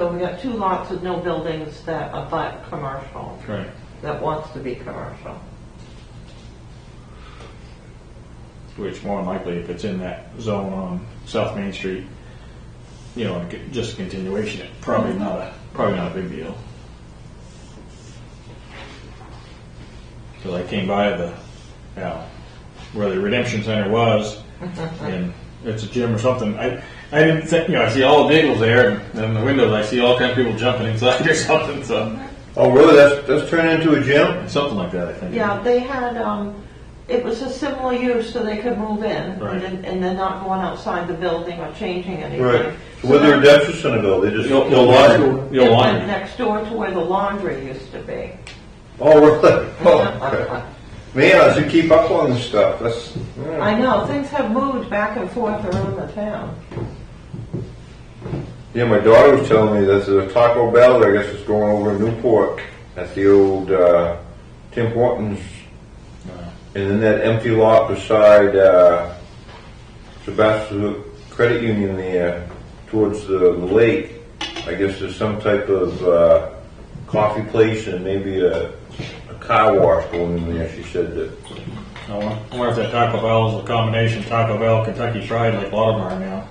So we got 2 lots with no buildings that are but commercial, Right. that wants to be commercial. Which more than likely, if it's in that zone on South Main Street, you know, just a continuation, probably not a big deal. So I came by where the Redemption Center was, and it's a gym or something. I didn't think, you know, I see all the vehicles there, and then in the windows I see all kinds of people jumping inside or something. So Oh, really? That's turned into a gym? something like that, I think. Yeah, they had, it was a similar use so they could move in, Right. and they're not going outside the building or changing anything. Right. So where the Redemption Center go? They just You'll It went laundry. next door to where the laundry used to be. Oh, really? Oh, okay. Man, I should keep up on this stuff. That's. Yeah. I know, things have moved back and forth around the town. Yeah, my daughter was telling me there's a Taco Bell, I guess it's going over in Newport at the old Tim Hortons, and then that empty lot beside Sebastian Credit Union there towards the lake. I guess there's some type of coffee place and maybe a car wash going in there. She said that. I wonder if that Taco Bell is a combination Taco Bell, Kentucky Fried, like a lot of them are now.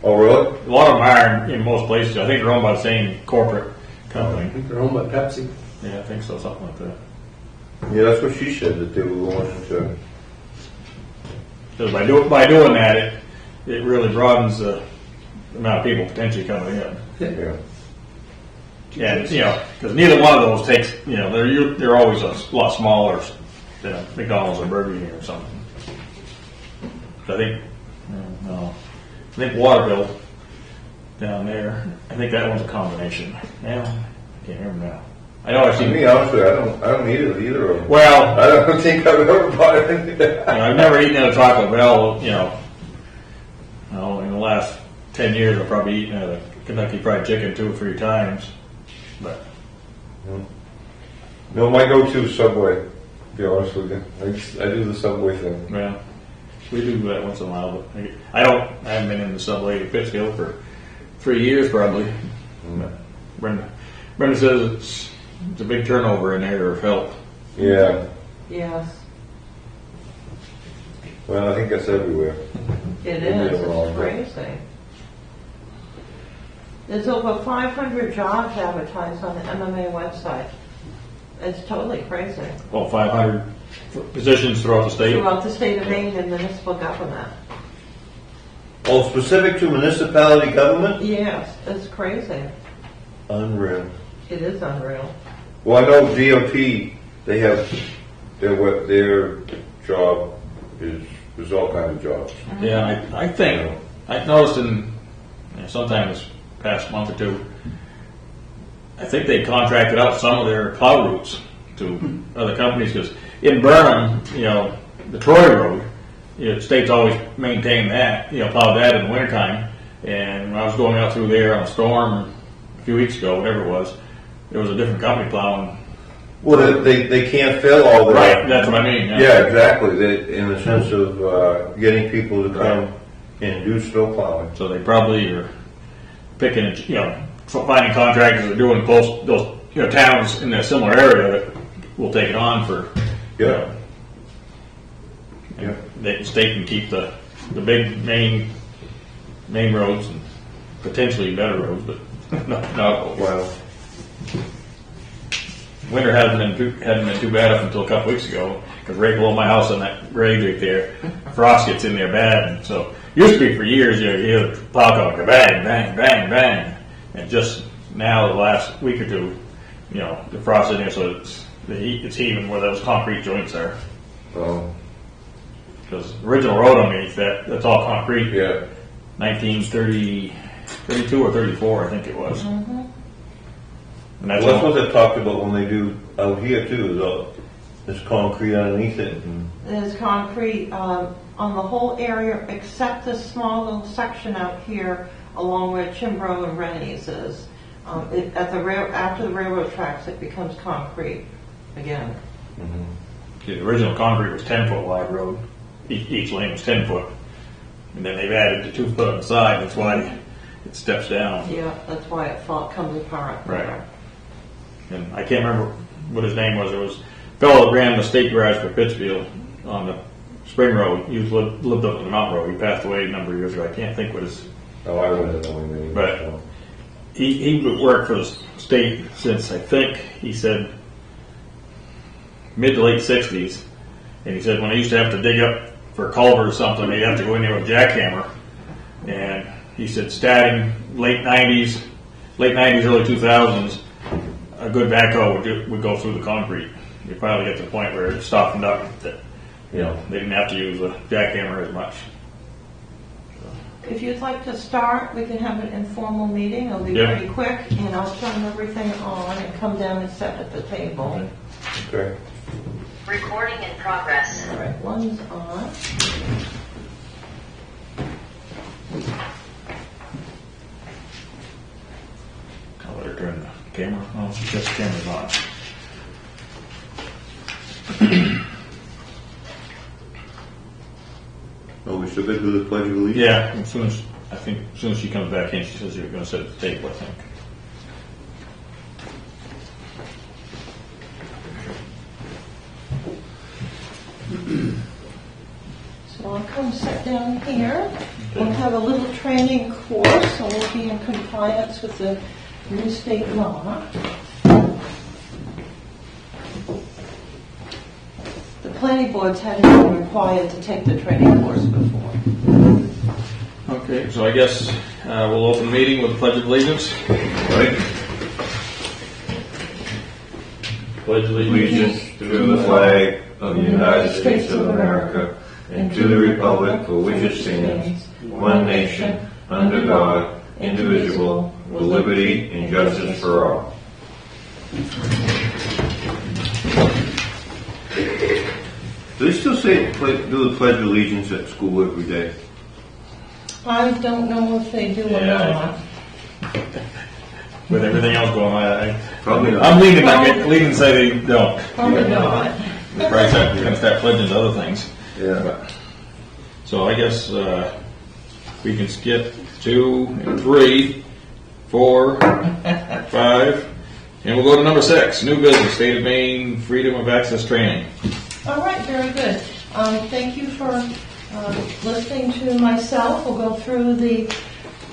Oh, really? A lot of them are in most places. I think they're owned by the same corporate company. I think they're owned by Pepsi. Yeah, I think so, something like that. Yeah, that's what she said that they were going into. Because by doing that, it really broadens the amount of people potentially coming in. Yeah. And you know, because neither one of those takes, you know, they're always a lot smaller than a McDonald's or Burger King or something. So I think Waterville down there. I think that one's a combination. Yeah, I can't remember now. I know I've To seen. be honest with you, I don't eat it either of them. Well, I don't think I've ever bought it. I've never eaten at a Taco Bell. You know, in the last 10 years, I've probably eaten at a Kentucky Fried Chicken 2 or 3 times. But No, my go-to is Subway. To be honest with you, I do the Subway thing. yeah, we do that once in a while. But I haven't been in the Subway at Pittsfield for 3 years probably. But Brenda says it's a big turnover in there of help. Yeah. Yes, Well, I think that's everywhere. it They did is, it wrong, it's but- crazy. There's over 500 jobs advertised on the MMA website. It's totally crazy. Well, 500 positions throughout the state. Throughout the state of Maine and municipal government. Oh, specific to municipality government? Yes, it's crazy. Unreal. It is unreal. Well, I know DOT. They have their job is there's all kinds of jobs. Yeah, I think I noticed sometime this past month or two, I think they contracted out some of their plow routes to other companies because in Burnham, you know, the Troy Road, you know, the state's always maintained that, you know, plowed that in the wintertime. And when I was going out through there on a storm a few weeks ago, whatever it was, there was a different company plowing. Well, they can't fill all the Right, that's what I mean. Yeah, exactly. In the sense of getting people to come and do snow plowing. So they probably are picking, you know, finding contractors that are doing those you know, towns in a similar area that will take it on for. Yeah. Yeah. The state can keep the big main roads and potentially better roads, but not always. Well, Winter hadn't been too bad up until a couple weeks ago because right below my house on that grade right there, frost gets in there bad. And so used to be for years, you know, you hear the plow going bang, bang, bang, bang, and just now the last week or two, you know, the frost in there, so it's heaving where those concrete joints are. Because the original road underneath that's all concrete. yeah. 32 or 34, I think it was. Mm-hmm. And that's Well, that's all- what they talked about when they do out here too. There's concrete underneath it. There's concrete on the whole area except this small little section out here along where Chimbrow and Rennie's is. After the railroad tracks, it becomes concrete again. the original concrete was 10-foot wide road. Each lane was 10 foot. And then they've added the 2 foot on the side. That's why it steps down. Yeah, that's why it comes apart. Right. And I can't remember what his name was. It was a fellow that ran the state garage for Pittsfield on the Spring Road. He lived up on the Mountain Road. He passed away a number of years ago. I can't think what his... Oh, I wouldn't know him anymore. But So. he worked for the state since, I think, he said, mid to late 60s. And he said when I used to have to dig up for a culvert or something, they'd have to go in there with a jackhammer. And he said starting late 90s, early 2000s, a good backhoe would go through the concrete. You finally get to the point where it softened up that, you know, they didn't have to use a jackhammer as much. If you'd like to start, we can have an informal meeting. It'll be Yeah. pretty quick, and I'll turn everything on and come down and sit at the table. Okay. Recording in progress. All right, one's on. I'll let her turn the camera on. Yes, the camera's on. Oh, we still got to do the Pledge of Allegiance? Yeah, as soon as she comes back in, she says you're going to sit at the table, I think. So I'll come sit down here. We'll have a little training course, so we'll be in compliance with the new state law. The planning boards hadn't been required to take the training course before. Okay, so I guess we'll open the meeting with the Pledge of Allegiance. Right? Pledge of Allegiance. Allegiance to the flag of the United States of America and to the republic for which it stands, one nation, under God, indivisible, with liberty and justice for all. Do they still say do the Pledge of Allegiance at school every day? I don't know if they do or Yeah. not. With everything else going on, Probably not. I'm leaning to say they don't. Probably not. They probably said they're going to start pledging to other things. Yeah. So I guess we can skip 2 and 3, 4, 5, and we'll go to number 6, new business, State of Maine Freedom of Access Training. All right, very good. Thank you for listening to myself. We'll go through the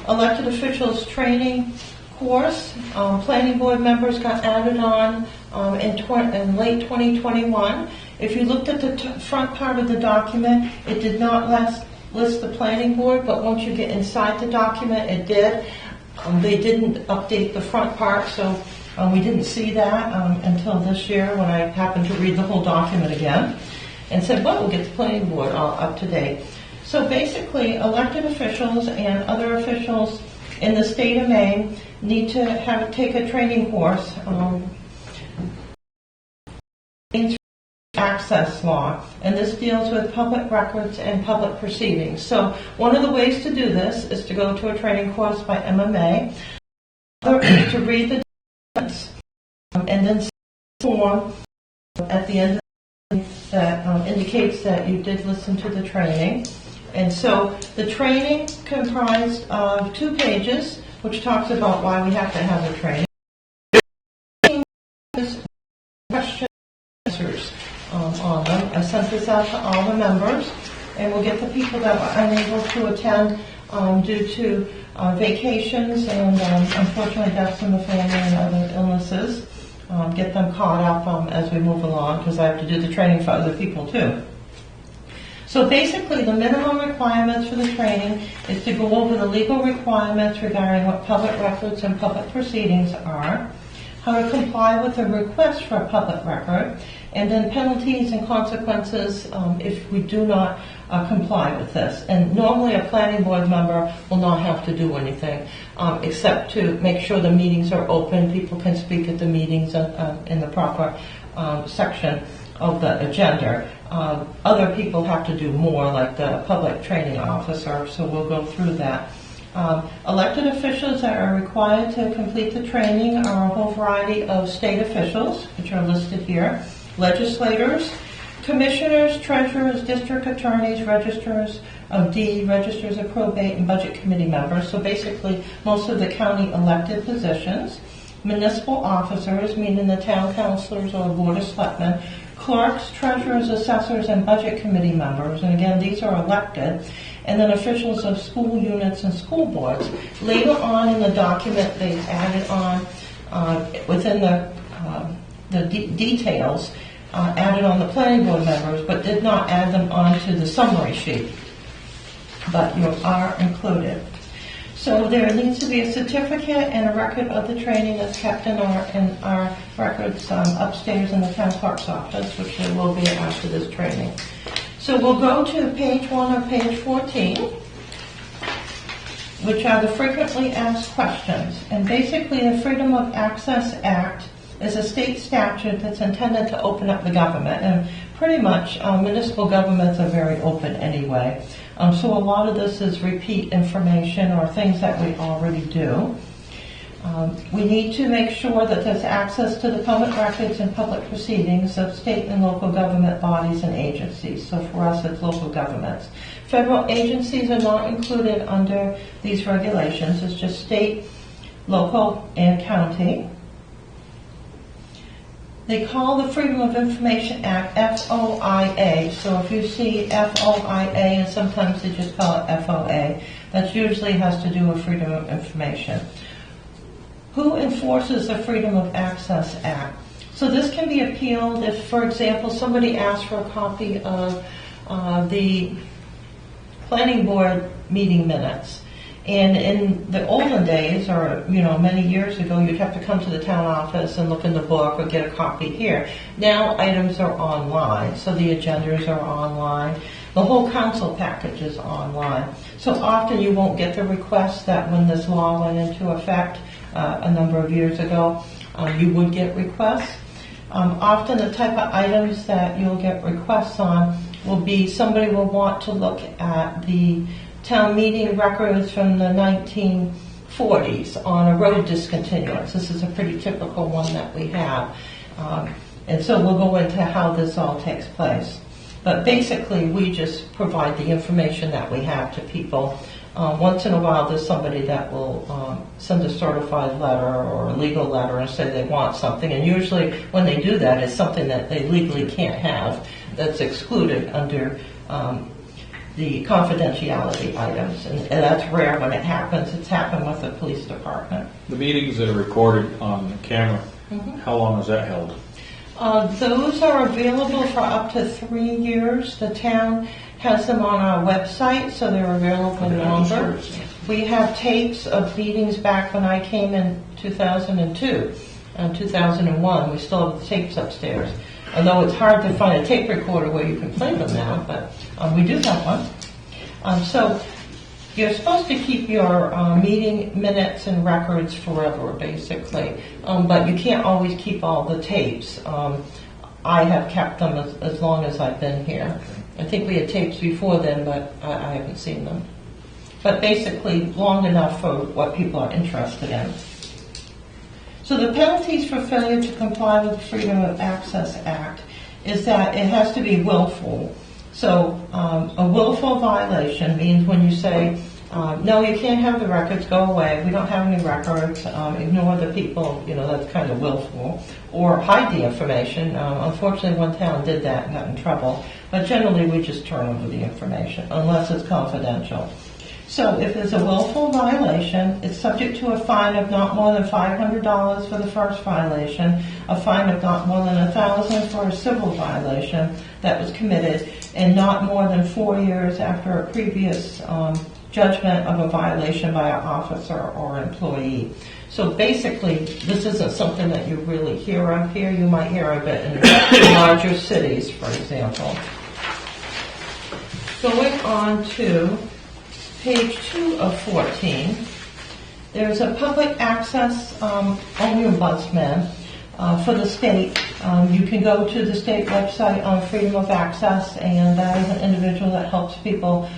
elected officials training course. Planning board members got added on in late 2021. If you looked at the front part of the document, it did not list the planning board, but once you get inside the document, it did. They didn't update the front part, so we didn't see that until this year when I happened to read the whole document again and said, well, we'll get the planning board all up to date. So basically, elected officials and other officials in the state of Maine need to take a training course in access law, and this deals with public records and public proceedings. So one of the ways to do this is to go to a training course by MMA, or is to read the documents, and then form at the end that indicates that you did listen to the training. And so the training comprised of 2 pages, which talks about why we have to have the training. Question answers on them. I sent this out to all the members, and we'll get the people that were unable to attend due to vacations and unfortunately deaths in the family and other illnesses. Get them caught up as we move along, because I have to do the training for other people too. So basically, the minimum requirements for the training is to go over the legal requirements regarding what public records and public proceedings are, how to comply with a request for a public record, and then penalties and consequences if we do not comply with this. And normally a planning board member will not have to do anything except to make sure the meetings are open, people can speak at the meetings in the proper section of the agenda. Other people have to do more, like the public training officer, so we'll go through that. Elected officials that are required to complete the training are a whole variety of state officials, which are listed here, legislators, commissioners, treasurers, district attorneys, registrars, of D, registers of probate and budget committee members. So basically, most of the county elected positions. Municipal officers, meaning the town councilors or board of selectmen, clerks, treasurers, assessors, and budget committee members. And again, these are elected. And then officials of school units and school boards. Later on in the document, they added on within the details, added on the planning board members, but did not add them onto the summary sheet. But you are included. So there needs to be a certificate and a record of the training that's kept in our records upstairs in the town clerk's office, which there will be after this training. So we'll go to page 1 of page 14, which are the frequently asked questions. And basically the Freedom of Access Act is a state statute that's intended to open up the government. And pretty much municipal governments are very open anyway. So a lot of this is repeat information or things that we already do. We need to make sure that there's access to the public records and public proceedings of state and local government bodies and agencies. So for us, it's local governments. Federal agencies are not included under these regulations. It's just state, local, and county. They call the Freedom of Information Act FOIA. So if you see FOIA, and sometimes they just call it FOA, that usually has to do with Freedom of Information. Who enforces the Freedom of Access Act? So this can be appealed if, for example, somebody asks for a copy of the planning board meeting minutes. And in the olden days, or many years ago, you'd have to come to the town office and look in the book or get a copy here. Now items are online, so the agendas are online. The whole council package is online. So often you won't get the request that when this law went into effect a number of years ago, you would get requests. Often the type of items that you'll get requests on will be somebody will want to look at the town meeting records from the 1940s on a road discontinuance. This is a pretty typical one that we have. And so we'll go into how this all takes place. But basically, we just provide the information that we have to people. Once in a while, there's somebody that will send a certified letter or a legal letter and say they want something. And usually when they do that, it's something that they legally can't have that's excluded under the confidentiality items, and that's rare when it happens. It's happened with the police department. The meetings that are recorded on camera, how long is that held? Those are available for up to 3 years. The town has them on our website, so they're available longer. We have tapes of meetings back when I came in 2002 and 2001. We still have the tapes upstairs. Although it's hard to find a tape recorder where you can play them now, but we do have one. So you're supposed to keep your meeting minutes and records forever, basically, but you can't always keep all the tapes. I have kept them as long as I've been here. I think we had tapes before then, but I haven't seen them. But basically, long enough for what people are interested in. So the penalties for failure to comply with the Freedom of Access Act is that it has to be willful. So a willful violation means when you say, no, you can't have the records, go away, we don't have any records, ignore the people, that's kind of willful. Or hide the information. Unfortunately, one town did that and got in trouble. But generally, we just turn over the information, unless it's confidential. So if there's a willful violation, it's subject to a fine of not more than $500 for the first violation, a fine of not more than $1,000 for a civil violation that was committed, and not more than 4 years after a previous judgment of a violation by an officer or employee. So basically, this isn't something that you really hear of here. You might hear of it in larger cities, for example. Going on to page 2 of 14, there's a public access ombudsman for the state. You can go to the state website on Freedom of Access, and that is an individual that helps people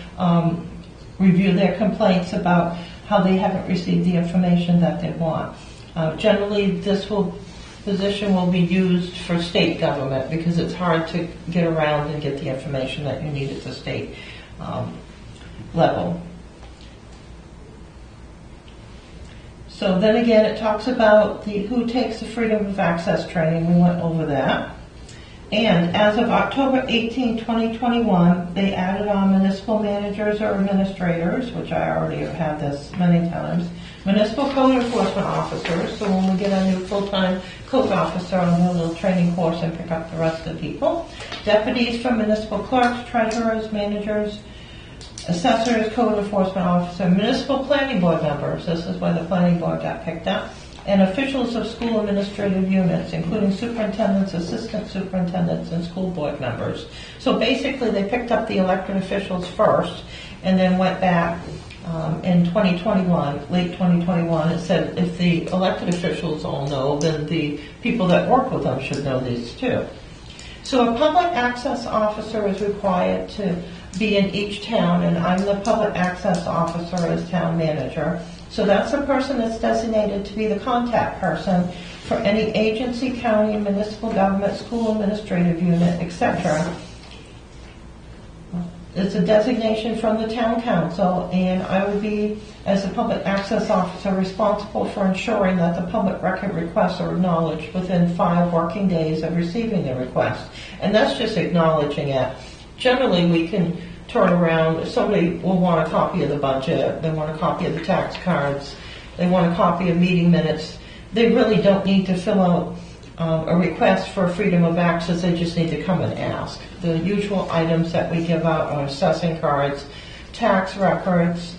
review their complaints about how they haven't received the information that they want. Generally, this position will be used for state government because it's hard to get around and get the information that you need at the state level. So then again, it talks about who takes the freedom of access training. We went over that. And as of October 18, 2021, they added on municipal managers or administrators, which I already have had this many times, municipal code enforcement officers, so when we get a new full-time code officer, I'll do a little training course and pick up the rest of the people, deputies from municipal clerks, treasurers, managers, assessors, code enforcement officer, municipal planning board members, this is where the planning board got picked up, and officials of school administrative units, including superintendents, assistant superintendents, and school board members. So basically, they picked up the elected officials first, and then went back in 2021, late 2021, it said if the elected officials all know, then the people that work with them should know these too. So a public access officer is required to be in each town, and I'm the public access officer as town manager. So that's the person that's designated to be the contact person for any agency, county, municipal government, school administrative unit, etc. It's a designation from the town council, and I would be, as the public access officer, responsible for ensuring that the public record requests are acknowledged within 5 working days of receiving the request. And that's just acknowledging it. Generally, we can turn around, if somebody will want a copy of the budget, they want a copy of the tax cards, they want a copy of meeting minutes, they really don't need to fill out a request for freedom of access, they just need to come and ask. The usual items that we give out are assessing cards, tax records,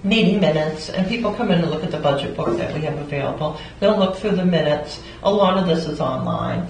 meeting minutes, and people come in and look at the budget book that we have available. They'll look through the minutes. A lot of this is online,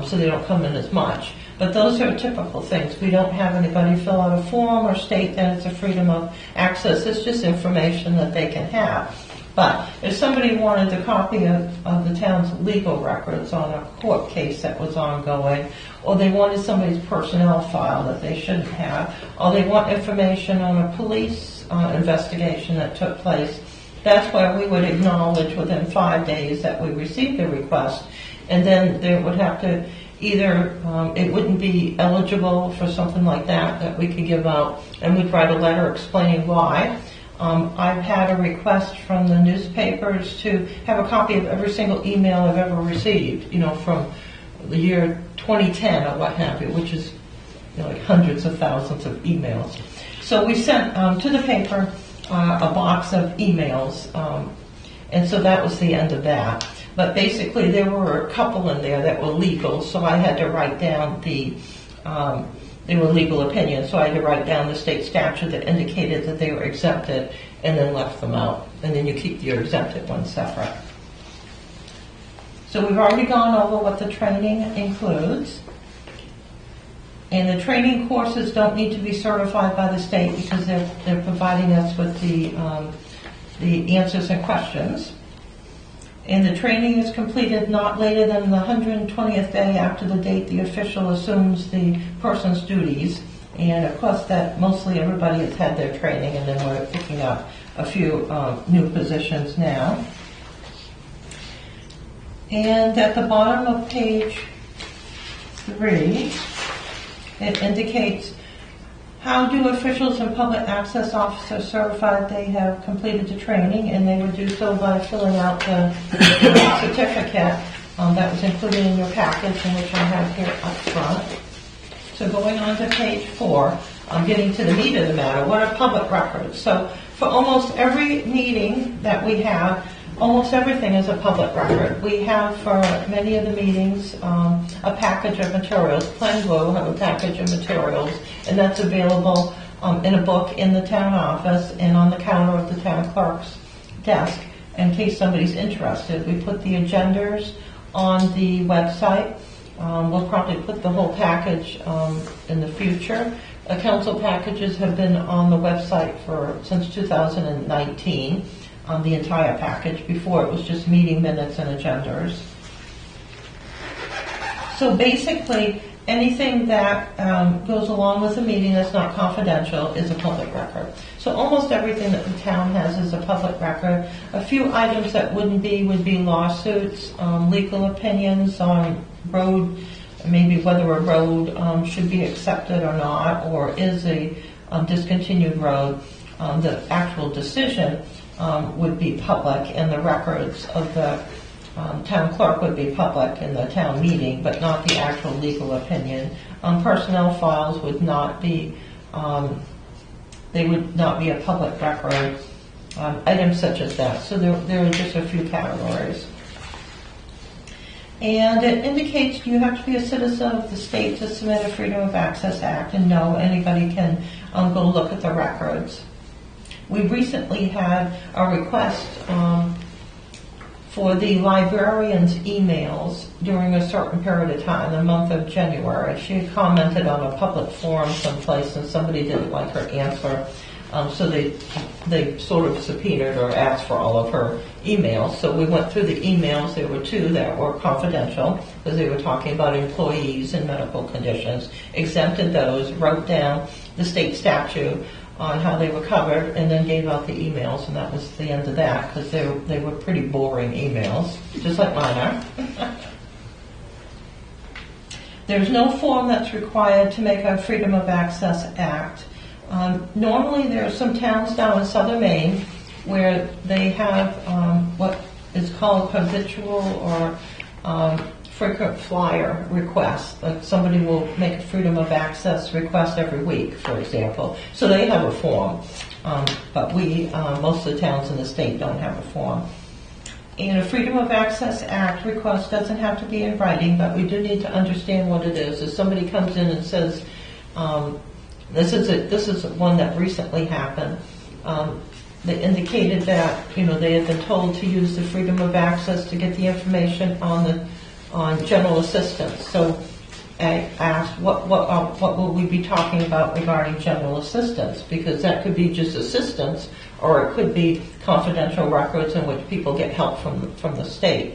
so they don't come in as much. But those are typical things. We don't have anybody fill out a form or state that it's a freedom of access. It's just information that they can have. But if somebody wanted a copy of the town's legal records on a court case that was ongoing, or they wanted somebody's personnel file that they shouldn't have, or they want information on a police investigation that took place, that's why we would acknowledge within 5 days that we received the request. And then there would have to either, it wouldn't be eligible for something like that we could give out, and we'd write a letter explaining why. I've had a request from the newspapers to have a copy of every single email I've ever received, from the year 2010 or what have you, which is like hundreds of thousands of emails. So we sent to the paper a box of emails, and so that was the end of that. But basically there were a couple in there that were legal, so I had to write down they were legal opinions, so I had to write down the state statute that indicated that they were exempted and then left them out. And then you keep your exempted ones separate. So we've already gone over what the training includes. And the training courses don't need to be certified by the state because they're providing us with the answers and questions. And the training is completed not later than the 120th day after the date the official assumes the person's duties. And of course that mostly everybody has had their training, and then we're picking up a few new positions now. And at the bottom of page 3, it indicates how do officials and public access officers certify they have completed the training, and they would do so by filling out the certificate that was included in your package, and which I have here up front. So going on to page 4, I'm getting to the meat of the matter. What are public records? So for almost every meeting that we have, almost everything is a public record. We have for many of the meetings a package of materials. Plan will have a package of materials, and that's available in a book in the town office and on the counter of the town clerk's desk in case somebody's interested. We put the agendas on the website. We'll probably put the whole package in the future. Council packages have been on the website since 2019. The entire package. Before it was just meeting minutes and agendas. So basically, anything that goes along with the meeting that's not confidential is a public record. So almost everything that the town has is a public record. A few items that would be lawsuits, legal opinions on road, maybe whether a road should be accepted or not, or is a discontinued road, the actual decision would be public, and the records of the town clerk would be public in the town meeting, but not the actual legal opinion. Personnel files would not be, they would not be a public record, items such as that. So there are just a few categories. And it indicates you have to be a citizen of the state to submit a Freedom of Access Act, and no, anybody can go look at the records. We recently had a request for the librarian's emails during a certain period of time, the month of January. She had commented on a public forum someplace, and somebody didn't like her answer. So they sort of subpoenaed or asked for all of her emails. So we went through the emails. There were 2 that were confidential because they were talking about employees and medical conditions, exempted those, wrote down the state statute on how they were covered, and then gave out the emails, and that was the end of that because they were pretty boring emails, just like mine are. There's no form that's required to make a Freedom of Access Act. Normally, there are some towns down in southern Maine where they have what is called habitual or frequent flyer requests. Like somebody will make a Freedom of Access request every week, for example. So they have a form, but most of the towns in the state don't have a form. And a Freedom of Access Act request doesn't have to be in writing, but we do need to understand what it is. If somebody comes in and says, this is one that recently happened. They indicated that they had been told to use the Freedom of Access to get the information on general assistance. So I asked, what will we be talking about regarding general assistance? Because that could be just assistance, or it could be confidential records in which people get help from the state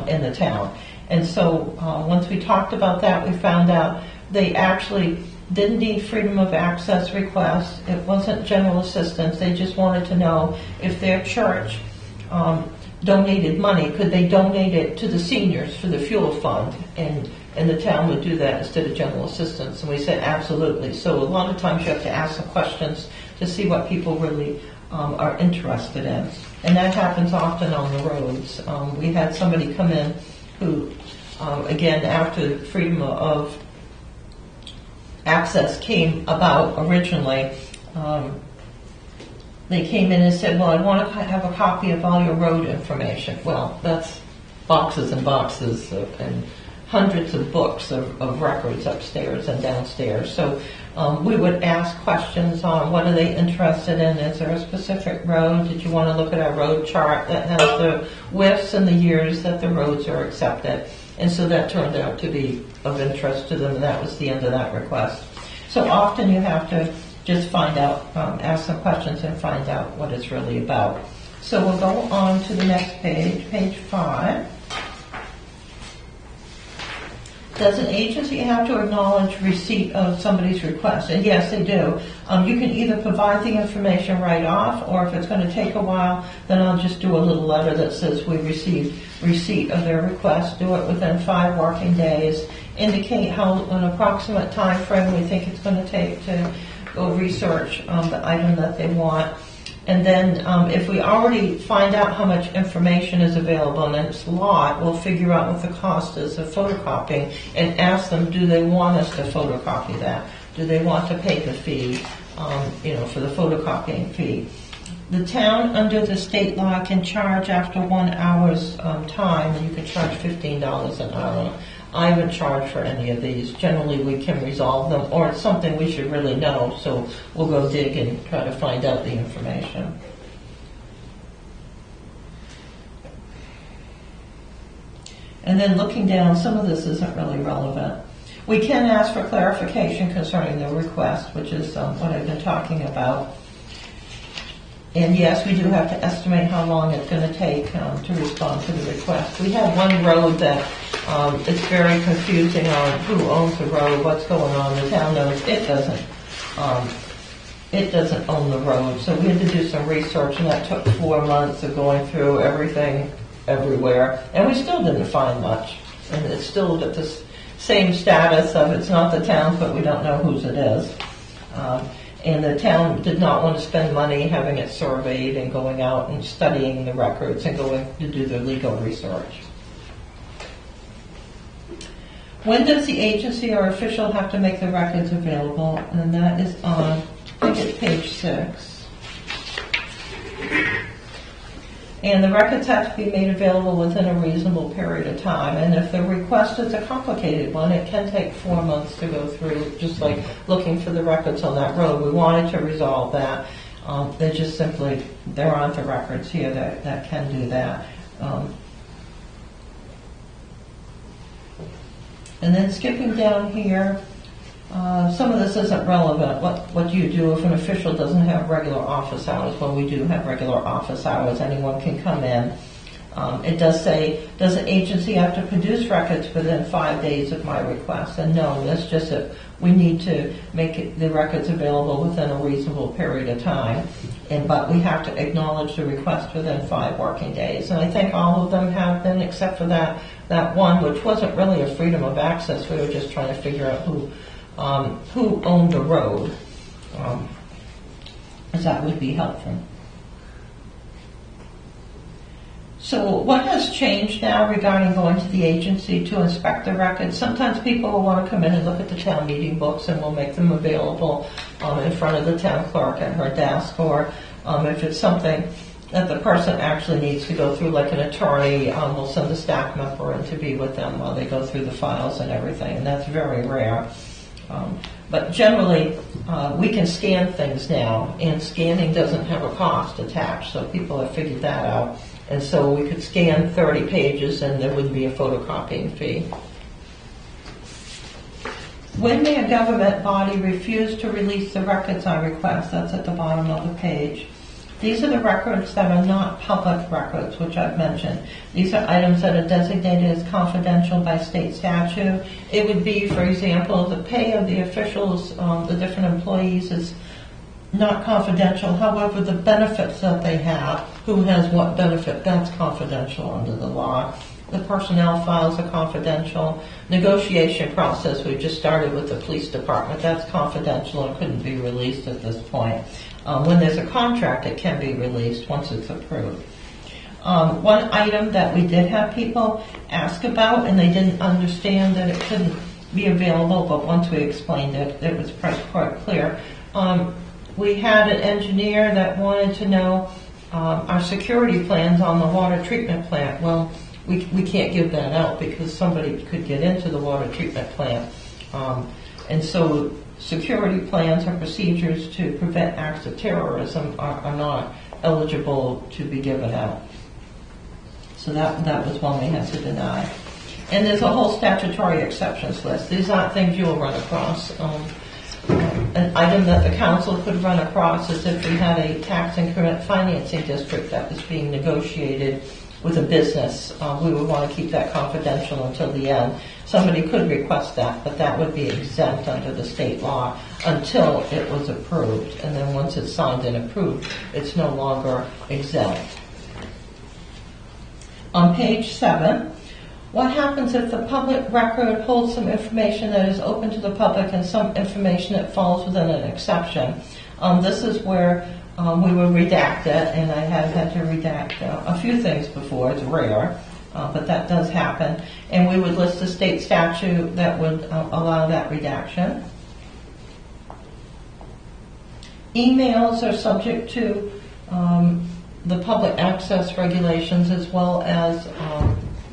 in the town. And so once we talked about that, we found out they actually didn't need Freedom of Access requests. It wasn't general assistance. They just wanted to know if their church donated money, could they donate it to the seniors for the fuel fund, and the town would do that instead of general assistance. And we said absolutely. So a lot of times you have to ask some questions to see what people really are interested in, and that happens often on the roads. We had somebody come in who, again, after Freedom of Access came about originally, they came in and said, well, I want to have a copy of all your road information. Well, that's boxes and boxes and hundreds of books of records upstairs and downstairs. So we would ask questions on what are they interested in. Is there a specific road? Did you want to look at our road chart that has the widths and the years that the roads are accepted? And so that turned out to be of interest to them, and that was the end of that request. So often you have to just find out, ask some questions and find out what it's really about. So we'll go on to the next page, page 5. Does an agency have to acknowledge receipt of somebody's request? And yes, they do. You can either provide the information right off, or if it's going to take a while, then I'll just do a little letter that says we received receipt of their request. Do it within 5 working days. Indicate an approximate time frame we think it's going to take to go research the item that they want. And then if we already find out how much information is available, and it's a lot, we'll figure out what the cost is of photocopying and ask them, do they want us to photocopy that? Do they want to pay the fee, for the photocopying fee? The town, under the state law, can charge after 1 hour's time, and you can charge $15 an hour. I haven't charged for any of these. Generally, we can resolve them, or it's something we should really know, so we'll go dig and try to find out the information. And then looking down, some of this isn't really relevant. We can ask for clarification concerning the request, which is what I've been talking about. And yes, we do have to estimate how long it's going to take to respond to the request. We have one road that it's very confusing on who owns the road, what's going on. The town knows it doesn't own the road. So we had to do some research, and that took 4 months of going through everything everywhere. And we still didn't find much. And it's still at the same status of it's not the town's, but we don't know whose it is. And the town did not want to spend money having it surveyed and going out and studying the records and going to do their legal research. When does the agency or official have to make the records available? And that is on, I think it's page 6. And the records have to be made available within a reasonable period of time. And if the request is a complicated one, it can take 4 months to go through, just like looking for the records on that road. We wanted to resolve that. They just simply, there aren't the records here that can do that. And then skipping down here, some of this isn't relevant. What do you do if an official doesn't have regular office hours? Well, we do have regular office hours. Anyone can come in. It does say, does an agency have to produce records within 5 days of my request? And no, that's just that we need to make the records available within a reasonable period of time. But we have to acknowledge the request within 5 working days. And I think all of them have been, except for that one, which wasn't really a freedom of access. We were just trying to figure out who owned the road, as that would be helpful. So what has changed now regarding going to the agency to inspect the records? Sometimes people will want to come in and look at the town meeting books, and we'll make them available in front of the town clerk at her desk, or if it's something that the person actually needs to go through, like an attorney, we'll send a staff member in to be with them while they go through the files and everything, and that's very rare. But generally, we can scan things now, and scanning doesn't have a cost attached, so people have figured that out. And so we could scan 30 pages and there wouldn't be a photocopying fee. When may a government body refuse to release the records I request? That's at the bottom of the page. These are the records that are not public records, which I've mentioned. These are items that are designated as confidential by state statute. It would be, for example, the pay of the officials, the different employees is not confidential. However, the benefits that they have, who has what benefit, that's confidential under the law. The personnel files are confidential. Negotiation process, we just started with the police department, that's confidential and couldn't be released at this point. When there's a contract, it can be released once it's approved. One item that we did have people ask about, and they didn't understand that it couldn't be available, but once we explained it, it was quite clear. We had an engineer that wanted to know our security plans on the water treatment plant. Well, we can't give that out because somebody could get into the water treatment plant. And so security plans or procedures to prevent acts of terrorism are not eligible to be given out. So that was one we had to deny. And there's a whole statutory exceptions list. These aren't things you'll run across. An item that the council could run across is if we had a tax increment financing district that was being negotiated with a business. We would want to keep that confidential until the end. Somebody could request that, but that would be exempt under the state law until it was approved. And then once it's signed and approved, it's no longer exempt. On page 7, what happens if the public record holds some information that is open to the public and some information that falls within an exception? This is where we would redact it, and I have had to redact a few things before. It's rare, but that does happen. And we would list a state statute that would allow that redaction. Emails are subject to the public access regulations, as well as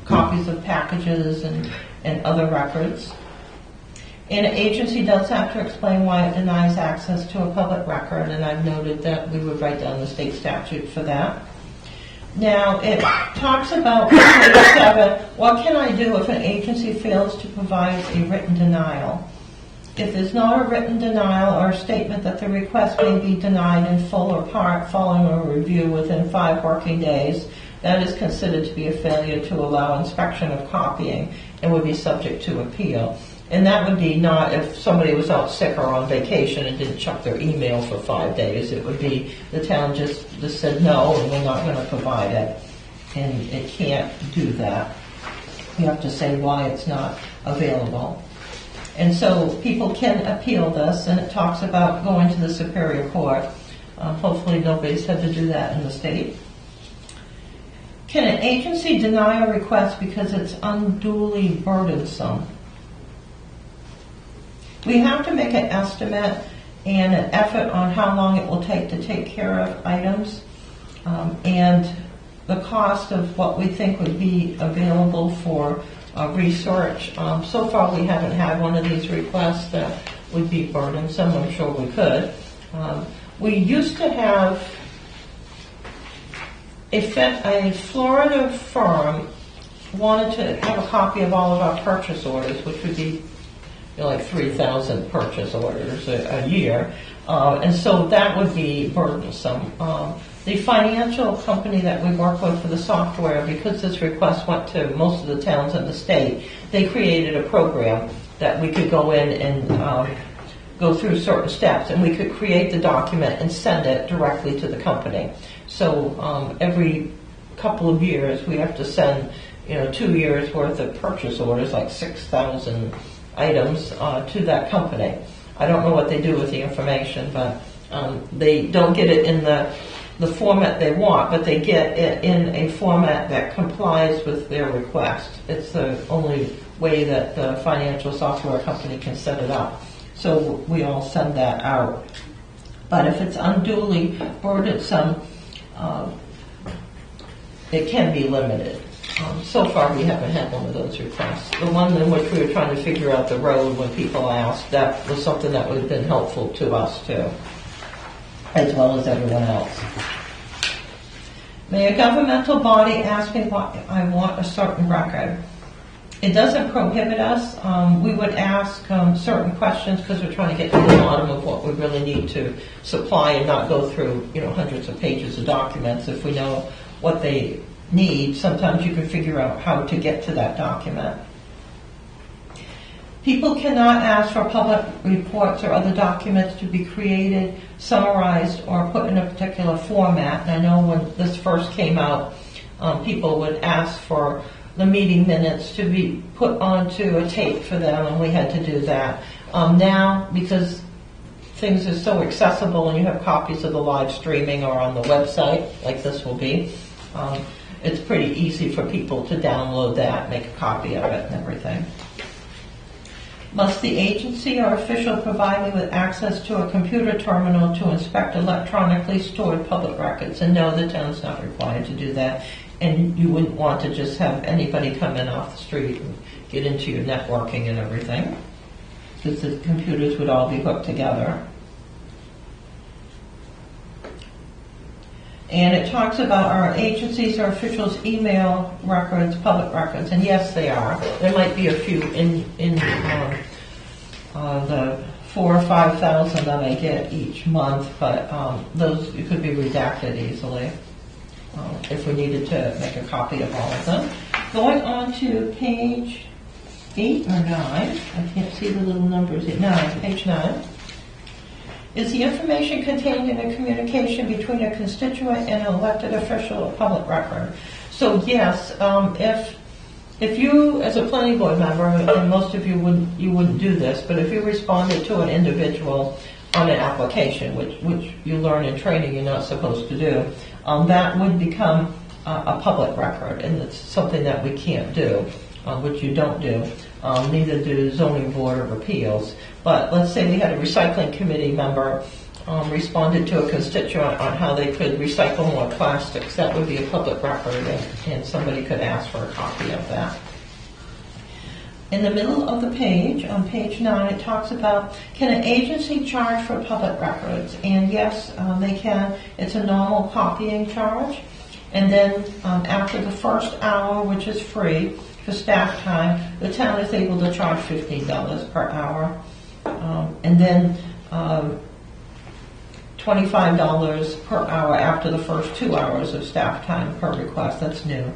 copies of packages and other records. And an agency does have to explain why it denies access to a public record, and I've noted that we would write down the state statute for that. Now, it talks about page 7, what can I do if an agency fails to provide a written denial? If there's not a written denial or a statement that the request may be denied in full or part following a review within 5 working days, that is considered to be a failure to allow inspection of copying and would be subject to appeal. And that would be not if somebody was out sick or on vacation and didn't check their email for 5 days. It would be the town just said no, and we're not going to provide it. And it can't do that. You have to say why it's not available. And so people can appeal this, and it talks about going to the Superior Court. Hopefully nobody's had to do that in the state. Can an agency deny a request because it's unduly burdensome? We have to make an estimate and an effort on how long it will take to take care of items, and the cost of what we think would be available for research. So far we haven't had one of these requests that would be burdensome. I'm sure we could. We used to have a Florida firm wanted to have a copy of all of our purchase orders, which would be like 3,000 purchase orders a year, and so that would be burdensome. The financial company that we work with for the software, because this request went to most of the towns in the state, they created a program that we could go in and go through certain steps, and we could create the document and send it directly to the company. So every couple of years we have to send 2 years worth of purchase orders, like 6,000 items, to that company. I don't know what they do with the information, but they don't get it in the format they want, but they get it in a format that complies with their request. It's the only way that the financial software company can set it up. So we all send that out. But if it's unduly burdensome, it can be limited. So far we haven't had one of those requests. The one in which we were trying to figure out the road when people asked, that was something that would have been helpful to us too, as well as everyone else. May a governmental body ask me why I want a certain record? It doesn't prohibit us. We would ask certain questions because we're trying to get to the bottom of what we really need to supply and not go through hundreds of pages of documents. If we know what they need, sometimes you can figure out how to get to that document. People cannot ask for public reports or other documents to be created, summarized, or put in a particular format. And I know when this first came out, people would ask for the meeting minutes to be put onto a tape for them, and we had to do that. Now, because things are so accessible and you have copies of the live streaming or on the website, like this will be, it's pretty easy for people to download that, make a copy of it and everything. Must the agency or official provide me with access to a computer terminal to inspect electronically stored public records? And no, the town's not required to do that. And you wouldn't want to just have anybody come in off the street and get into your networking and everything, because the computers would all be hooked together. And it talks about our agencies or officials' email records, public records, and yes, they are. There might be a few in the 4,000 or 5,000 that I get each month, but those could be redacted easily if we needed to make a copy of all of them. Going on to page 8 or 9, I can't see the little numbers yet. 9, page 9. Is the information contained in a communication between a constituent and an elected official a public record? So yes, if you, as a planning board member, and most of you wouldn't do this, but if you responded to an individual on an application, which you learn in training you're not supposed to do, that would become a public record, and it's something that we can't do, which you don't do. Neither do zoning board of appeals. But let's say we had a recycling committee member responded to a constituent on how they could recycle more plastics. That would be a public record, and somebody could ask for a copy of that. In the middle of the page, on page 9, it talks about, can an agency charge for public records? And yes, they can. It's a normal copying charge. And then after the first hour, which is free for staff time, the town is able to charge $15 per hour. And then $25 per hour after the first 2 hours of staff time per request. That's new.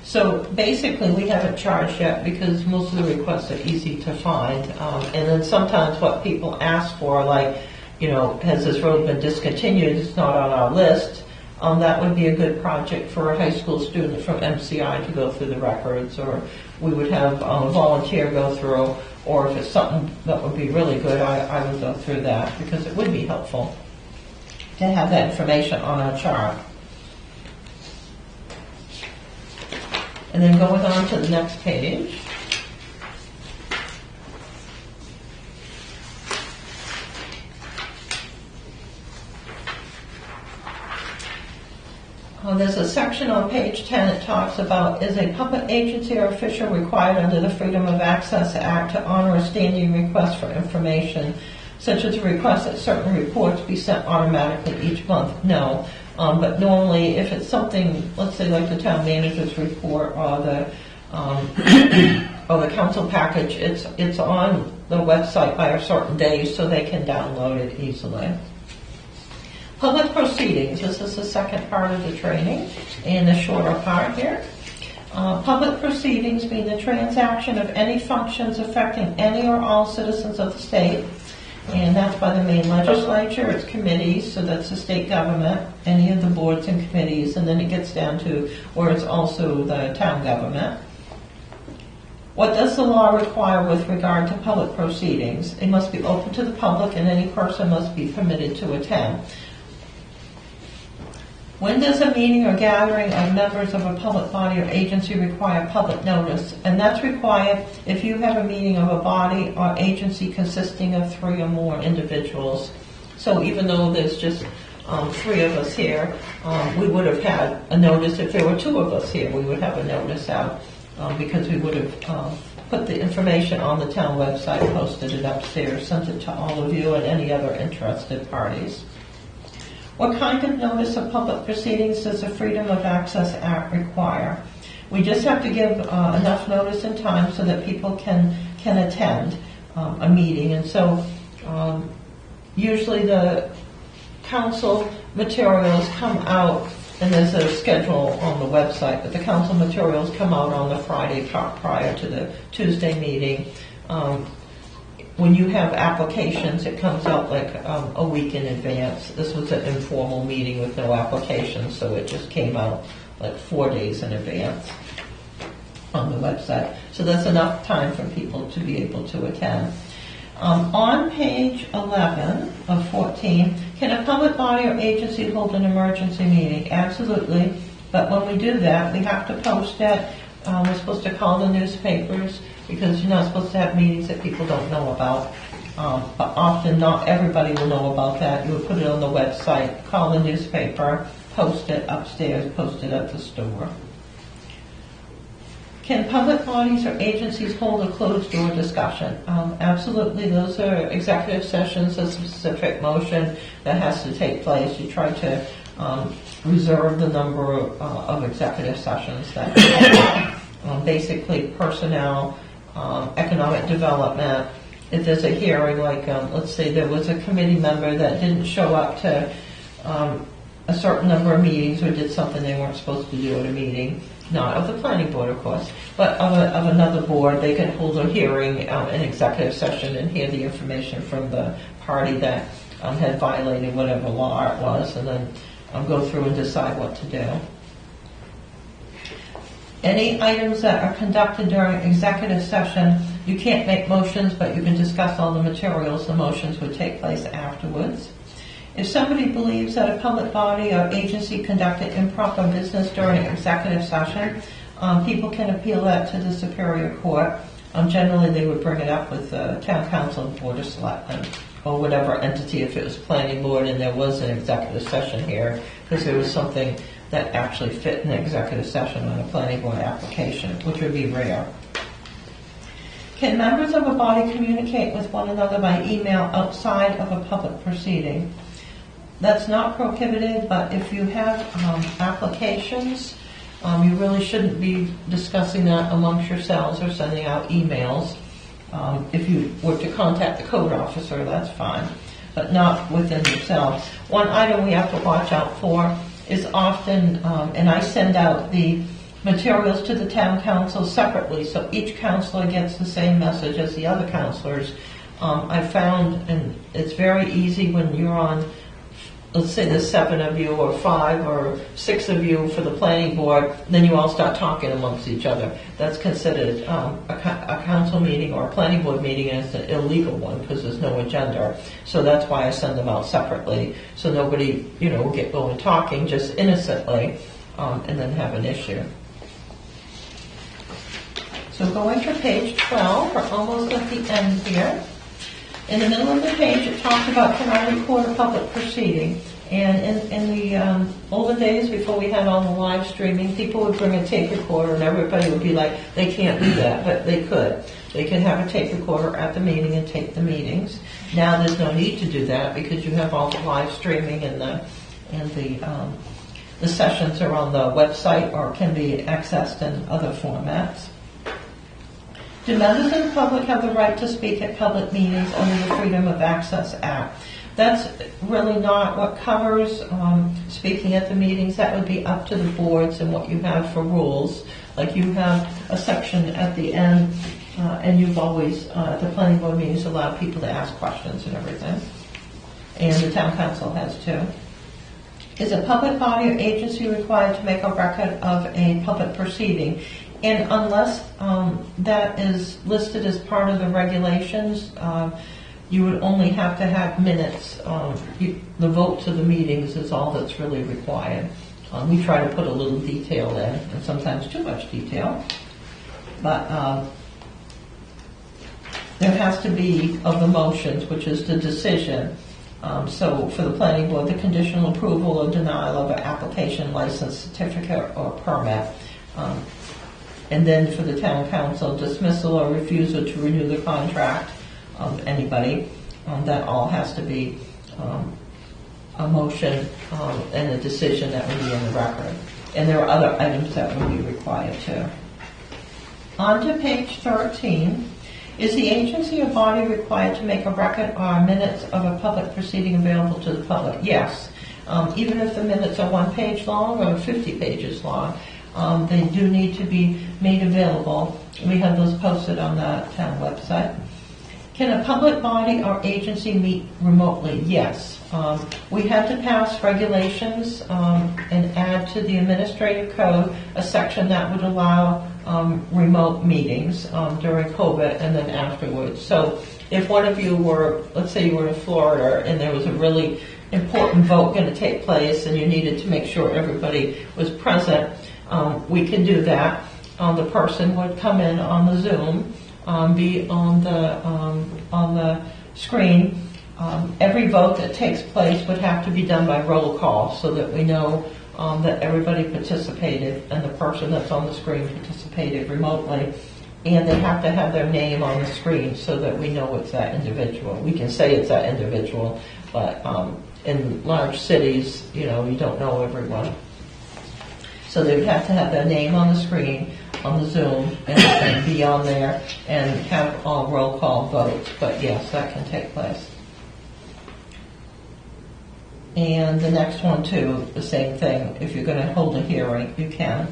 So basically we haven't charged yet because most of the requests are easy to find. And then sometimes what people ask for, like, has this road been discontinued? It's not on our list. that would be a good project for a high school student from MCI to go through the records, or we would have a volunteer go through, or if it's something that would be really good, I would go through that, because it would be helpful to have that information on our chart. And then going on to the next page. There's a section on page 10 that talks about, is a public agency or official required under the Freedom of Access Act to honor a standing request for information, such as a request that certain reports be sent automatically each month? No. But normally, if it's something, let's say like the town manager's report or the council package, it's on the website by a certain day so they can download it easily. Public proceedings, this is the second part of the training, and the shorter part here. Public proceedings mean the transaction of any functions affecting any or all citizens of the state, and that's by the Maine legislature, its committees, so that's the state government, any of the boards and committees, and then it gets down to where it's also the town government. What does the law require with regard to public proceedings? It must be open to the public, and any person must be permitted to attend. When does a meeting or gathering of members of a public body or agency require public notice? And that's required if you have a meeting of a body or agency consisting of 3 or more individuals. So even though there's just 3 of us here, we would have had a notice. If there were 2 of us here, we would have a notice out because we would have put the information on the town website, posted it upstairs, sent it to all of you and any other interested parties. What kind of notice of public proceedings does the Freedom of Access Act require? We just have to give enough notice and time so that people can attend a meeting. And so usually the council materials come out, and there's a schedule on the website, but the council materials come out on the Friday prior to the Tuesday meeting. When you have applications, it comes out like a week in advance. This was an informal meeting with no applications, so it just came out like 4 days in advance on the website. So that's enough time for people to be able to attend. On page 11 of 14, can a public body or agency hold an emergency meeting? Absolutely. But when we do that, we have to post it. We're supposed to call the newspapers, because you're not supposed to have meetings that people don't know about. But often not everybody will know about that. You would put it on the website, call the newspaper, post it upstairs, post it at the store. Can public bodies or agencies hold a closed door discussion? Absolutely. Those are executive sessions, a specific motion that has to take place. You try to reserve the number of executive sessions that basically personnel, economic development. If there's a hearing, like let's say there was a committee member that didn't show up to a certain number of meetings or did something they weren't supposed to do at a meeting, not of the planning board, of course, but of another board, they can hold a hearing, an executive session, and hear the information from the party that had violated whatever law it was, and then go through and decide what to do. Any items that are conducted during executive session, you can't make motions, but you can discuss all the materials. The motions would take place afterwards. If somebody believes that a public body or agency conducted improper business during executive session, people can appeal that to the Superior Court. Generally, they would bring it up with the Town Council and Board of Selectmen, or whatever entity, if it was Planning Board and there was an executive session here, because there was something that actually fit an executive session on a Planning Board application, which would be rare. Can members of a body communicate with one another by email outside of a public proceeding? That's not prohibited, but if you have applications, you really shouldn't be discussing that amongst yourselves or sending out emails. If you were to contact the code officer, that's fine, but not within yourselves. One item we have to watch out for is often, and I send out the materials to the town council separately, so each councilor gets the same message as the other councilors. I found, and it's very easy when you're on let's say there's 7 of you or 5 or 6 of you for the planning board, then you all start talking amongst each other. That's considered a council meeting or a planning board meeting, and it's an illegal one because there's no agenda. So that's why I send them out separately, so nobody, will get going talking just innocently and then have an issue. So going to page 12, we're almost at the end here. In the middle of the page, it talks about can I record a public proceeding. And in the olden days, before we had all the live streaming, people would bring a tape recorder and everybody would be like, they can't do that, but they could. They could have a tape recorder at the meeting and tape the meetings. Now there's no need to do that because you have all the live streaming and the sessions are on the website or can be accessed in other formats. Do members of the public have the right to speak at public meetings under the Freedom of Access Act? That's really not what covers speaking at the meetings. That would be up to the boards and what you have for rules. Like you have a section at the end, and you've always, at the planning board meetings, allowed people to ask questions and everything. And the town council has too. Is a public body or agency required to make a record of a public proceeding? And unless that is listed as part of the regulations, you would only have to have minutes. The vote to the meetings is all that's really required. We try to put a little detail in, and sometimes too much detail. But there has to be of the motions, which is the decision. So for the planning board, the conditional approval or denial of an application, license, certificate, or permit. And then for the town council, dismissal or refusal to renew the contract of anybody. That all has to be a motion and a decision that would be in the record. And there are other items that would be required too. On to page 13. Is the agency or body required to make a record or minutes of a public proceeding available to the public? Yes. Even if the minutes are 1 page long or 50 pages long, they do need to be made available. We have those posted on the town website. Can a public body or agency meet remotely? Yes. We had to pass regulations and add to the administrative code a section that would allow remote meetings during COVID and then afterwards. So if one of you were, let's say you were in Florida and there was a really important vote going to take place and you needed to make sure everybody was present, we can do that. The person would come in on the Zoom, be on the screen. Every vote that takes place would have to be done by roll call so that we know that everybody participated and the person that's on the screen participated remotely. And they have to have their name on the screen so that we know it's that individual. We can say it's that individual, but in large cities, you don't know everyone. So they would have to have their name on the screen, on the Zoom, and be on there and have all roll call votes. But yes, that can take place. And the next one too, the same thing. If you're going to hold a hearing, you can.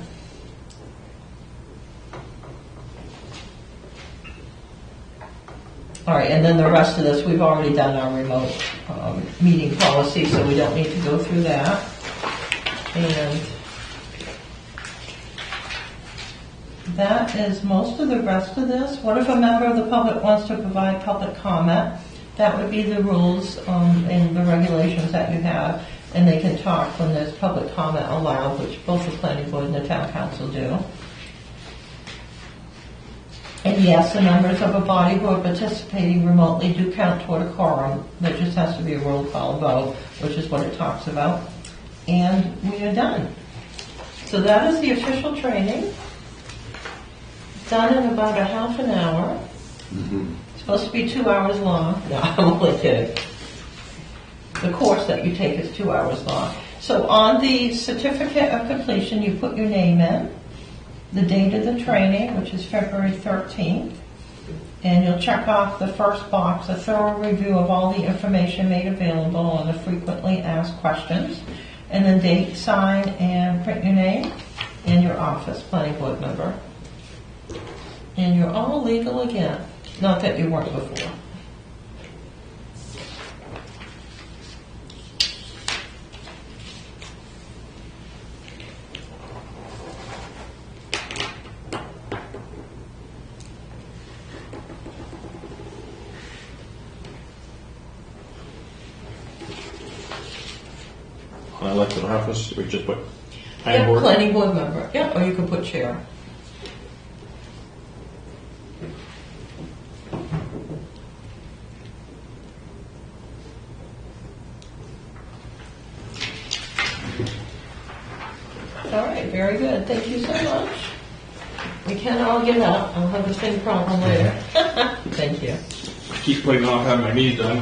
All right, and then the rest of this, we've already done our remote meeting policy, so we don't need to go through that. And that is most of the rest of this. What if a member of the public wants to provide public comment? That would be the rules and the regulations that you have, and they can talk when there's public comment allowed, which both the planning board and the town council do. And yes, the members of a body who are participating remotely do count toward a quorum. There just has to be a roll call vote, which is what it talks about. And we are done. So that is the official training. Done in about a half an hour. Mm-hmm. It's supposed to be 2 hours long. No, I'm only kidding. The course that you take is 2 hours long. So on the certificate of completion, you put your name in, the date of the training, which is February 13th, and you'll check off the first box, a thorough review of all the information made available on the frequently asked questions, and then date, sign, and print your name and your office, planning board member. And you're all legal again. Not that you weren't before. my elected office, we just put Yeah, planning board. planning board member. Yeah, or you could put chair. All right, very good. Thank you so much. We can all get up. I'll have the same problem later. Thank you. Keep putting off having my knees done.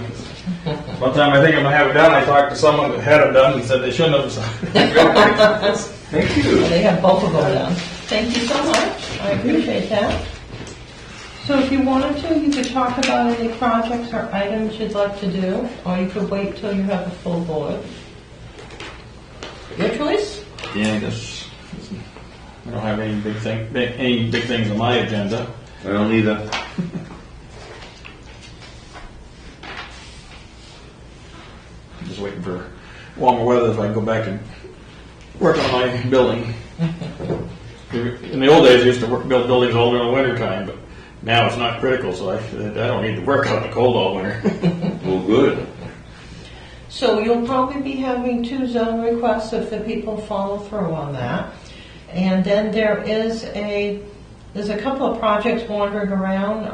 One time I think I'm gonna have it done, I talked to someone that had it done and said they shouldn't have. Thank you. They have both of them done. Thank you so much. I appreciate that. So if you wanted to, you could talk about any projects or items you'd like to do, or you could wait till you have a full board. Your choice? Yeah, I guess. I don't have any big things on my agenda. I don't either. I'm just waiting for warmer weather so I can go back and work on my building. In the old days, I used to build buildings all during the winter time, but now it's not critical, so I don't need to work out in the cold all winter. Well, good. So you'll probably be having 2 zone requests if the people follow through on that. And then there's a couple of projects wandering around.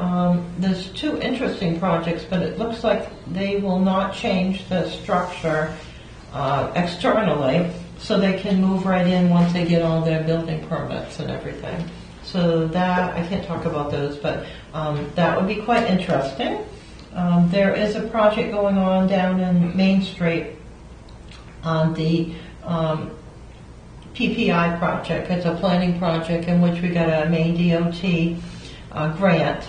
There's 2 interesting projects, but it looks like they will not change the structure externally, so they can move right in once they get all their building permits and everything. So that, I can't talk about those, but that would be quite interesting. There is a project going on down in Main Street on the PPI project. It's a planning project in which we got a Maine DOT grant,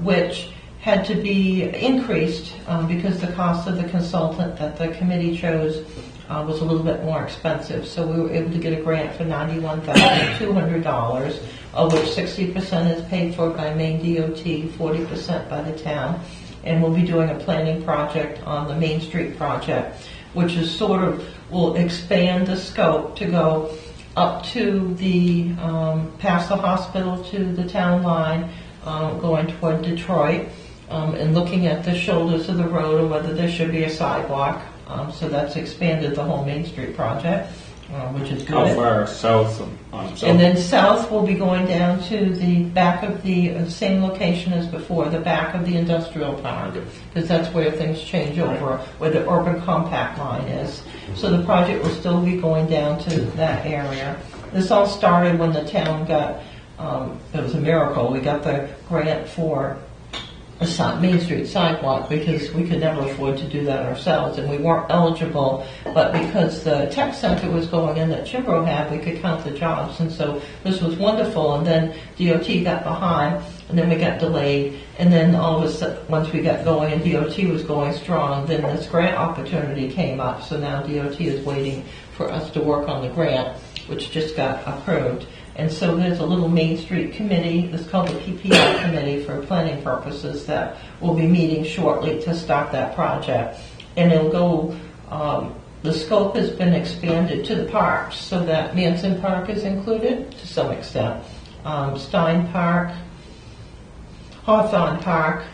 which had to be increased because the cost of the consultant that the committee chose was a little bit more expensive. So we were able to get a grant for $91,200, of which 60% is paid for by Maine DOT, 40% by the town. And we'll be doing a planning project on the Main Street project, which is will expand the scope to go up to the, past the hospital to the town line, going toward Detroit, and looking at the shoulders of the road and whether there should be a sidewalk. So that's expanded the whole Main Street project, which is good. How far south on south? And then south we'll be going down to the back of the same location as before, the back of the industrial park, because that's where things change over, where the urban compact line is. So the project will still be going down to that area. This all started when the town got, it was a miracle, we got the grant for a Main Street sidewalk because we could never afford to do that ourselves, and we weren't eligible, but because the tech center was going in that Chimbro had, we could count the jobs, and so this was wonderful. And then DOT got behind, and then we got delayed, and then all of a sudden, once we got going and DOT was going strong, then this grant opportunity came up, so now DOT is waiting for us to work on the grant, which just got approved. And so there's a little Main Street committee, it's called the PPI committee for planning purposes, that will be meeting shortly to start that project. And it'll go, the scope has been expanded to the parks, so that Manson Park is included to some extent. Stein Park, Hawthorne Park.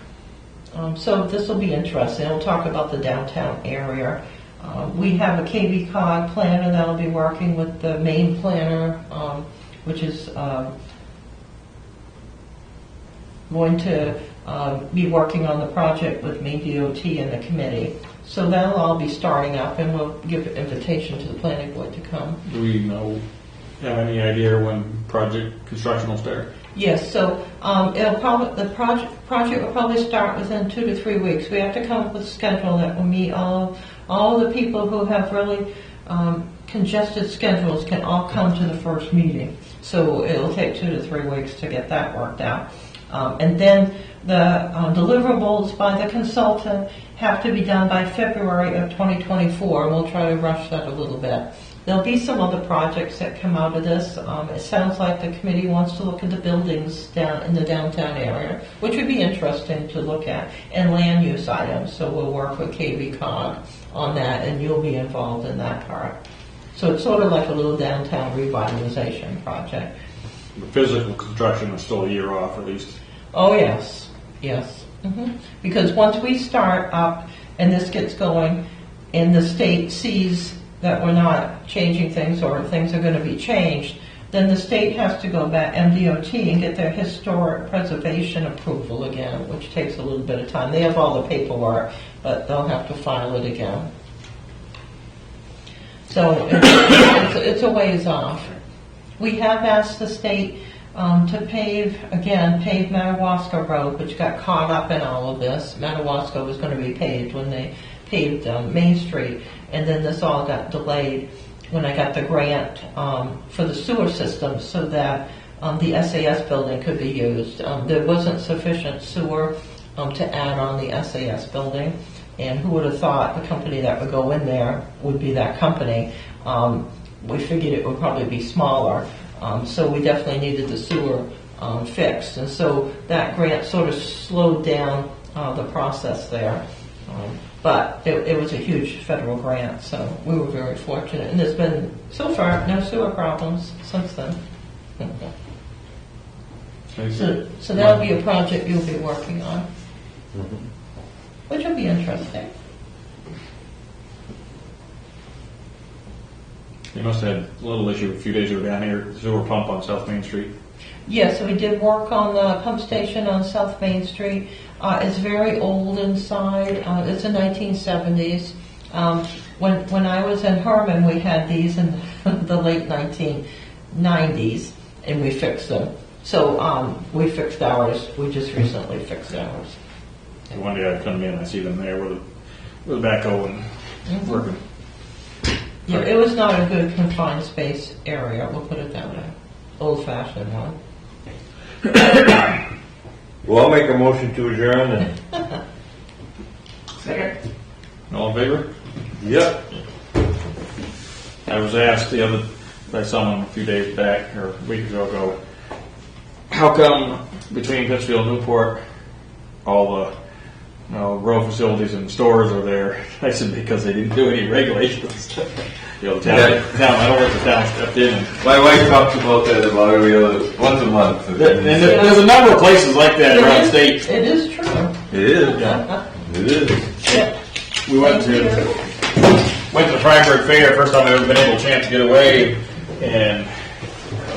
So this will be interesting. It'll talk about the downtown area. We have a KV Cog planner that'll be working with the main planner, which is going to be working on the project with Maine DOT and the committee. So that'll all be starting up, and we'll give an invitation to the planning board to come. Do we have any idea when project construction will start? Yes, so the project will probably start within 2 to 3 weeks. We have to come up with a schedule that will meet all the people who have really congested schedules can all come to the first meeting. So it'll take 2 to 3 weeks to get that worked out. And then the deliverables by the consultant have to be done by February of 2024, and we'll try to rush that a little bit. There'll be some other projects that come out of this. It sounds like the committee wants to look at the buildings down in the downtown area, which would be interesting to look at, and land use items. So we'll work with KV Cog on that, and you'll be involved in that part. So it's sort of like a little downtown revitalization project. The physical construction is still a year off at least. Oh, yes. Yes. Because once we start up and this gets going and the state sees that we're not changing things or things are going to be changed, then the state has to go back, MDOT, and get their historic preservation approval again, which takes a little bit of time. They have all the paperwork, but they'll have to file it again. So it's a ways off. We have asked the state to pave Madawaska Road, which got caught up in all of this. Madawaska was going to be paved when they paved Main Street, and then this all got delayed when I got the grant for the sewer system so that the SAS building could be used. There wasn't sufficient sewer to add on the SAS building, and who would have thought the company that would go in there would be that company. We figured it would probably be smaller, so we definitely needed the sewer fixed, and so that grant sort of slowed down the process there. But it was a huge federal grant, so we were very fortunate. And there's been, so far, no sewer problems since then. So that'll be a project you'll be working on, which will be interesting. You must have had a little issue a few days ago down here, sewer pump on South Main Street. Yes, we did work on the pump station on South Main Street. It's very old inside. It's the 1970s. When I was in Herman, we had these in the late 1990s, and we fixed them. So we fixed ours. We just recently fixed ours. And one day I come in, I see them there with a backhoe and working. Yeah, it was not a good confined space area. We'll put it that way. Old-fashioned one. Well, I'll make a motion to adjourn and. Second. All in favor? Yep. I was asked by someone a few days back, or a week ago, how come between Pittsfield and Newport, all the row facilities and stores are there? I said, because they didn't do any regulations. The town, I don't know what the town stepped in. My wife talks about that about every other, once a month. And there's a number of places like that around the state. It is true. It is. Yeah. It is. Yeah. We went to the Freiburg Fair, first time I've ever been able to chance to get away, and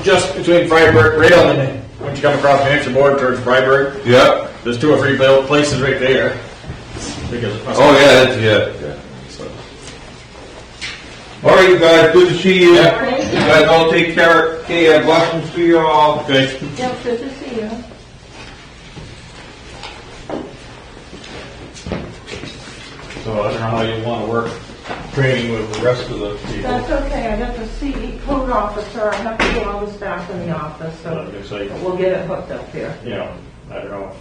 just between Freiburg Rail and when you come across the Hampshire border towards Freiburg, Yep. there's 2 or 3 places right there. Because Oh yeah, that's yeah. So, All right, you guys, good to see you. Yeah. You guys all take care. Okay, blessings to you all. okay. Yep, good to see you. So I don't know how you want to work training with the rest of the people. That's okay, I got the CE code officer, I have to get all the staff in the office, I was so gonna say, we'll get it hooked up here. you know, I don't know.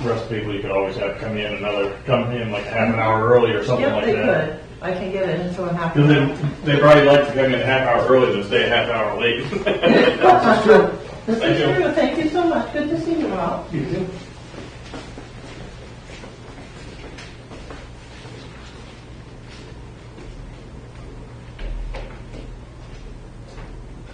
The rest of the people you could always have come in like half an hour early or something Yep, like they that. could. I can get it into a half Because an hour. they probably like to come in a half hour early than stay a half hour late. This is Thank you. true, thank you so much, good to see you all. You too.